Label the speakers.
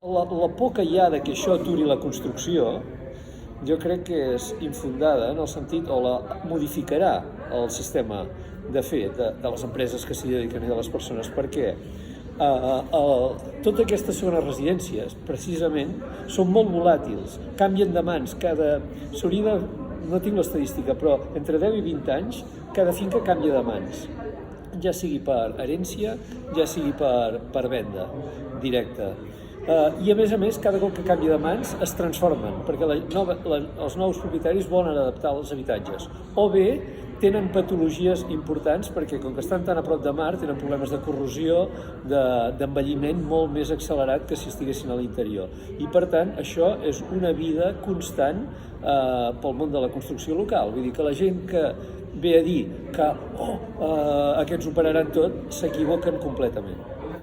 Speaker 1: La por que hi ha de que això aturi la construcció, jo crec que és infundada en el sentit, o la modificarà el sistema de fer de les empreses que s'hi dediquen i de les persones, perquè totes aquestes segones residències, precisament, són molt volàtils, canvien de mans, no tinc l'estadística, però entre 10 i 20 anys, cada finca canvia de mans, ja sigui per herència, ja sigui per venda directa. I a més, cada cop que canvia de mans es transformen, perquè els nous propietaris volen adaptar els habitatges. O bé tenen patologies importants perquè, com que estan tan a prop de mar, tenen problemes de corrosió, d'envelliment molt més accelerat que si estiguessin a l'interior. I, per tant, això és una vida constant pel món de la construcció local. Vull dir que la gent que ve a dir que aquests operaran tot, s'equivoquen completament.